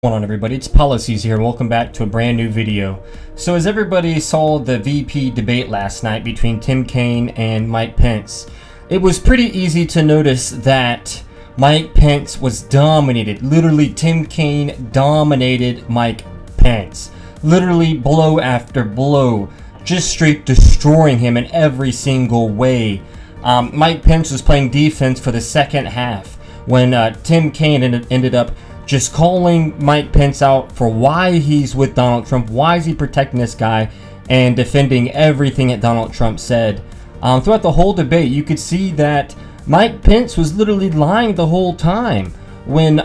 What's going on, everybody? It's Policies here. Welcome back to a brand new video. So as everybody saw the VP debate last night between Tim Kaine and Mike Pence, it was pretty easy to notice that Mike Pence was dominated. Literally, Tim Kaine dominated Mike Pence. Literally blow after blow, just straight destroying him in every single way. Mike Pence was playing defense for the second half when Tim Kaine ended up just calling Mike Pence out for why he's with Donald Trump, why is he protecting this guy, and defending everything that Donald Trump said. Throughout the whole debate, you could see that Mike Pence was literally lying the whole time. When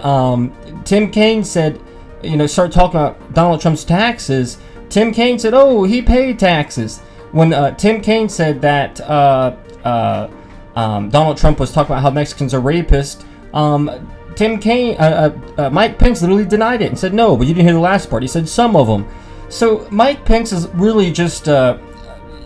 Tim Kaine said, started talking about Donald Trump's taxes, Tim Kaine said, oh, he paid taxes. When Tim Kaine said that Donald Trump was talking about how Mexicans are rapists, Mike Pence literally denied it and said, no, but you didn't hear the last part. He said some of them. So Mike Pence is really just a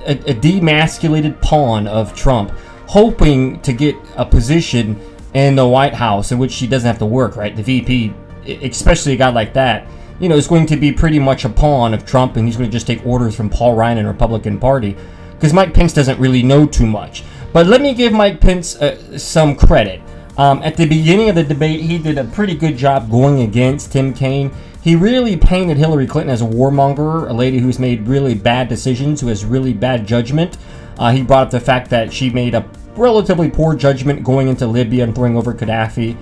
demasculated pawn of Trump, hoping to get a position in the White House in which he doesn't have to work, right? The VP, especially a guy like that, is going to be pretty much a pawn of Trump, and he's going to just take orders from Paul Ryan and the Republican Party, because Mike Pence doesn't really know too much. But let me give Mike Pence some credit. At the beginning of the debate, he did a pretty good job going against Tim Kaine. He really painted Hillary Clinton as a warmonger, a lady who's made really bad decisions, who has really bad judgment. He brought up the fact that she made a relatively poor judgment going into Libya and throwing over Gaddafi.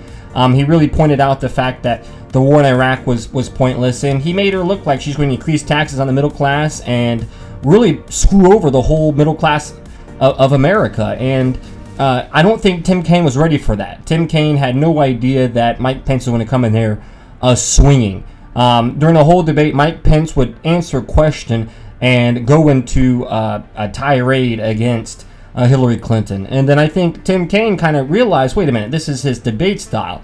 He really pointed out the fact that the war in Iraq was pointless, and he made her look like she's going to increase taxes on the middle class and really screw over the whole middle class of America. And I don't think Tim Kaine was ready for that. Tim Kaine had no idea that Mike Pence was going to come in there swinging. During the whole debate, Mike Pence would answer a question and go into a tirade against Hillary Clinton. And then I think Tim Kaine kind of realized, wait a minute, this is his debate style.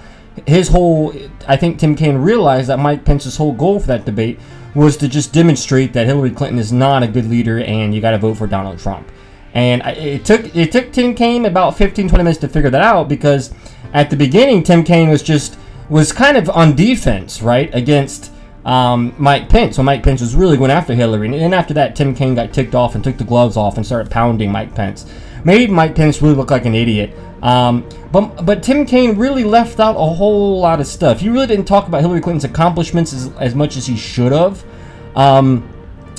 I think Tim Kaine realized that Mike Pence's whole goal for that debate was to just demonstrate that Hillary Clinton is not a good leader and you got to vote for Donald Trump. And it took Tim Kaine about 15-20 minutes to figure that out, because at the beginning Tim Kaine was kind of on defense, right, against Mike Pence. So Mike Pence was really going after Hillary, and then after that Tim Kaine got ticked off and took the gloves off and started pounding Mike Pence. Made Mike Pence really look like an idiot. But Tim Kaine really left out a whole lot of stuff. He really didn't talk about Hillary Clinton's accomplishments as much as he should have.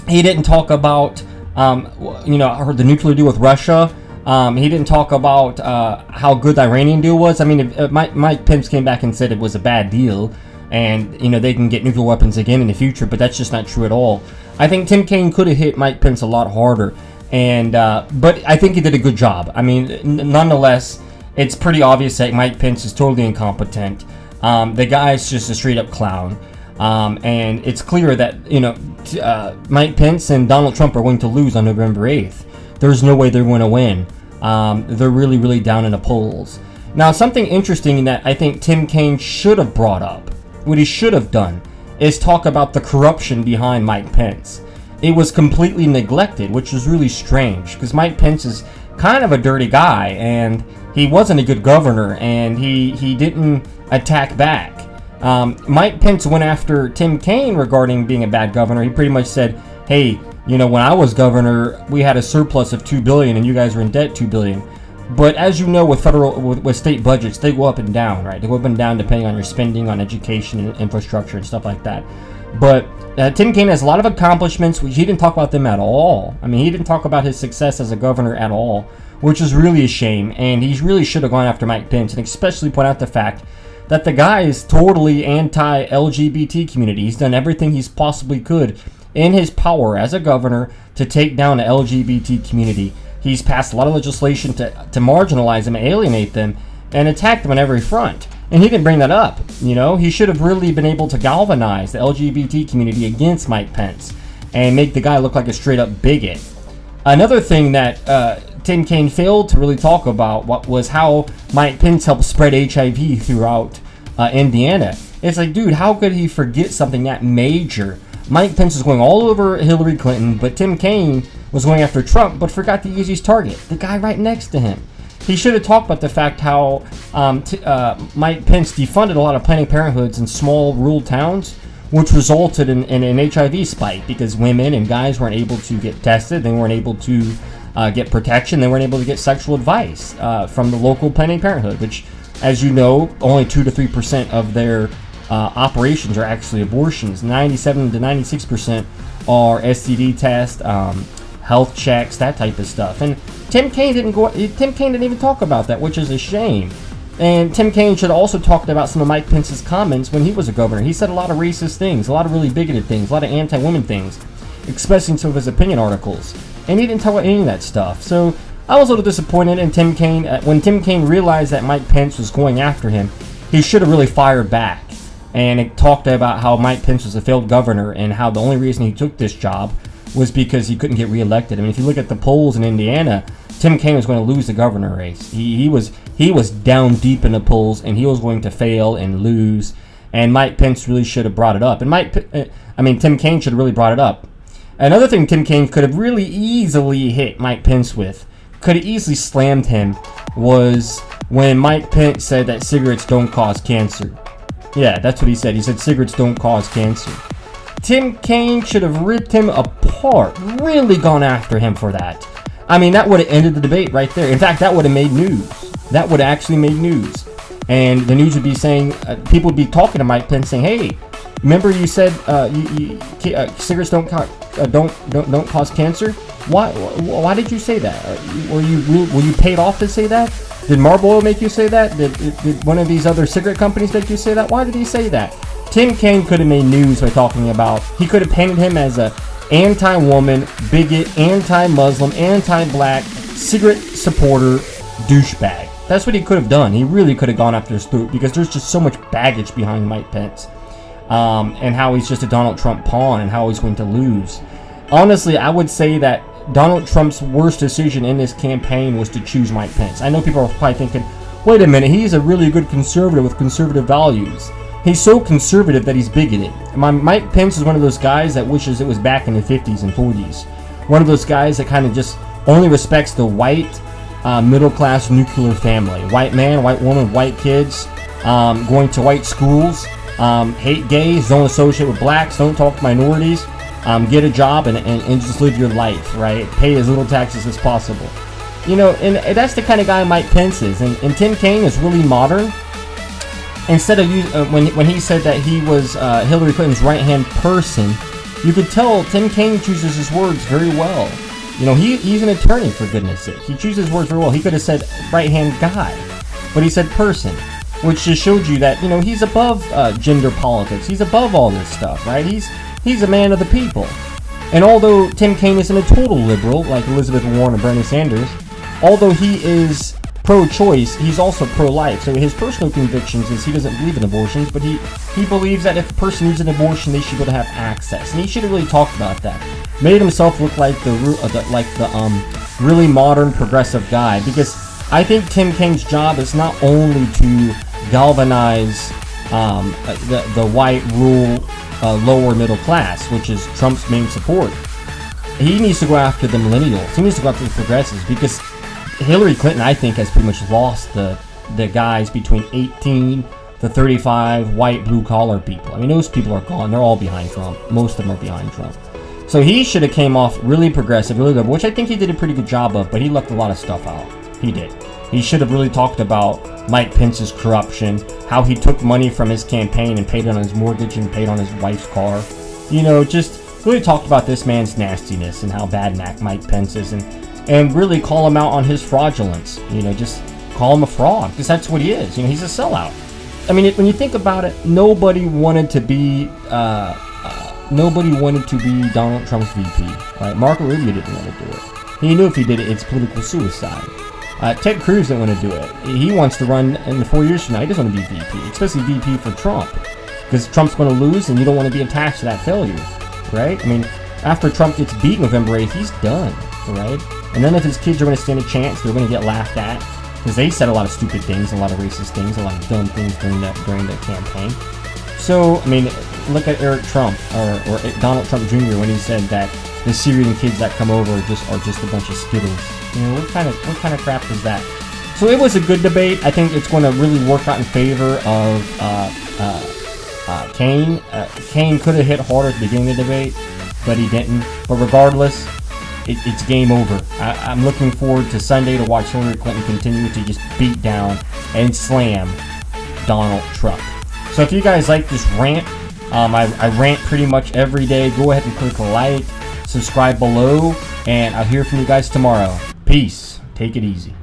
He didn't talk about the nuclear deal with Russia. He didn't talk about how good the Iranian deal was. I mean, Mike Pence came back and said it was a bad deal, and they can get nuclear weapons again in the future, but that's just not true at all. I think Tim Kaine could have hit Mike Pence a lot harder, and but I think he did a good job. I mean, nonetheless, it's pretty obvious that Mike Pence is totally incompetent. The guy's just a straight-up clown. And it's clear that, Mike Pence and Donald Trump are going to lose on November 8th. There's no way they're going to win. They're really, really down in the polls. Now, something interesting that I think Tim Kaine should have brought up, what he should have done, is talk about the corruption behind Mike Pence. It was completely neglected, which was really strange, because Mike Pence is kind of a dirty guy, and he wasn't a good governor, and he didn't attack back. Mike Pence went after Tim Kaine regarding being a bad governor. He pretty much said, hey, when I was governor, we had a surplus of $2 billion and you guys were in debt $2 billion. But as you know, with state budgets, they go up and down, right? They go up and down depending on your spending on education and infrastructure and stuff like that. But Tim Kaine has a lot of accomplishments. He didn't talk about them at all. I mean, he didn't talk about his success as a governor at all, which is really a shame. And he really should have gone after Mike Pence, and especially point out the fact that the guy is totally anti-LGBT community. He's done everything he's possibly could in his power as a governor to take down the LGBT community. He's passed a lot of legislation to marginalize them, alienate them, and attack them on every front. And he didn't bring that up. He should have really been able to galvanize the LGBT community against Mike Pence and make the guy look like a straight-up bigot. Another thing that Tim Kaine failed to really talk about was how Mike Pence helped spread HIV throughout Indiana. It's like, dude, how could he forget something that major? Mike Pence was going all over Hillary Clinton, but Tim Kaine was going after Trump, but forgot the easiest target, the guy right next to him. He should have talked about the fact how Mike Pence defunded a lot of Planned Parenthoods in small rural towns which resulted in an HIV spike because women and guys weren't able to get tested. They weren't able to get protection. They weren't able to get sexual advice from the local Planned Parenthood, which, as you know, only 2 to 3% of their operations are actually abortions. 97 to 96% are STD tests, health checks, that type of stuff. And Tim Kaine didn't even talk about that, which is a shame. And Tim Kaine should have also talked about some of Mike Pence's comments when he was a governor. He said a lot of racist things, a lot of really bigoted things, a lot of anti-women things, especially in some of his opinion articles. And he didn't talk about any of that stuff. So I was a little disappointed in Tim Kaine. When Tim Kaine realized that Mike Pence was going after him, he should have really fired back. And it talked about how Mike Pence was a failed governor and how the only reason he took this job was because he couldn't get reelected. I mean, if you look at the polls in Indiana, Tim Kaine was going to lose the governor race. He was down deep in the polls, and he was going to fail and lose. And Mike Pence really should have brought it up. And Tim Kaine should have really brought it up. Another thing Tim Kaine could have really easily hit Mike Pence with, could have easily slammed him, was when Mike Pence said that cigarettes don't cause cancer. Yeah, that's what he said. He said cigarettes don't cause cancer. Tim Kaine should have ripped him apart, really gone after him for that. I mean, that would have ended the debate right there. In fact, that would have made news. That would have actually made news. And the news would be saying, people would be talking to Mike Pence saying, hey, remember you said cigarettes don't cause cancer? Why did you say that? Were you paid off to say that? Did Marlboro Oil make you say that? Did one of these other cigarette companies make you say that? Why did he say that? Tim Kaine could have made news by talking about, he could have painted him as a anti-woman, bigot, anti-Muslim, anti-black, cigarette supporter, douchebag. That's what he could have done. He really could have gone after his throat because there's just so much baggage behind Mike Pence. And how he's just a Donald Trump pawn and how he's going to lose. Honestly, I would say that Donald Trump's worst decision in this campaign was to choose Mike Pence. I know people are probably thinking, wait a minute, he's a really good conservative with conservative values. He's so conservative that he's bigoted. Mike Pence is one of those guys that wishes it was back in the 50s and 40s. One of those guys that kind of just only respects the white, middle-class nuclear family. White man, white woman, white kids, going to white schools, hate gays, don't associate with blacks, don't talk to minorities, get a job and just live your life, right? Pay as little taxes as possible. You know, and that's the kind of guy Mike Pence is. And Tim Kaine is really modern. Instead of when he said that he was Hillary Clinton's right-hand person, you could tell Tim Kaine chooses his words very well. You know, he's an attorney, for goodness sake. He chooses words very well. He could have said right-hand guy, but he said person, which just showed you that, you know, he's above gender politics. He's above all this stuff, right? He's a man of the people. And although Tim Kaine isn't a total liberal, like Elizabeth Warren or Bernie Sanders, although he is pro-choice, he's also pro-life. So his personal convictions is he doesn't believe in abortions, but he believes that if a person needs an abortion, they should be able to have access. And he should have really talked about that. Made himself look like the really modern progressive guy, because I think Tim Kaine's job is not only to galvanize the white rural lower middle class, which is Trump's main support. He needs to go after the millennials. He needs to go after the progressives, because Hillary Clinton, I think, has pretty much lost the guys between 18 to 35 white blue-collar people. I mean, those people are gone. They're all behind Trump. Most of them are behind Trump. So he should have came off really progressive, really good, which I think he did a pretty good job of, but he left a lot of stuff out. He did. He should have really talked about Mike Pence's corruption, how he took money from his campaign and paid on his mortgage and paid on his wife's car. You know, just really talked about this man's nastiness and how bad Mike Pence is, and really call him out on his fraudulence. You know, just call him a fraud, because that's what he is. You know, he's a sellout. I mean, when you think about it, nobody wanted to be Donald Trump's VP, right? Marco Rubio didn't want to do it. He knew if he did it, it's political suicide. Ted Cruz didn't want to do it. He wants to run in the 4 years from now. He doesn't want to be VP, especially VP for Trump, because Trump's going to lose, and you don't want to be attached to that failure, right? I mean, after Trump gets beat November 8th, he's done, right? And then if his kids are going to stand a chance, they're going to get laughed at, because they said a lot of stupid things, a lot of racist things, a lot of dumb things during the campaign. So, I mean, look at Eric Trump or Donald Trump Jr. when he said that the Syrian kids that come over are just a bunch of Skittles. You know, what kind of crap is that? So it was a good debate. I think it's going to really work out in favor of Kaine could have hit harder at the beginning of the debate, but he didn't. But regardless, it's game over. I'm looking forward to Sunday to watch Hillary Clinton continue to just beat down and slam Donald Trump. So if you guys like this rant, I rant pretty much every day. Go ahead and click like, subscribe below, and I'll hear from you guys tomorrow. Peace. Take it easy.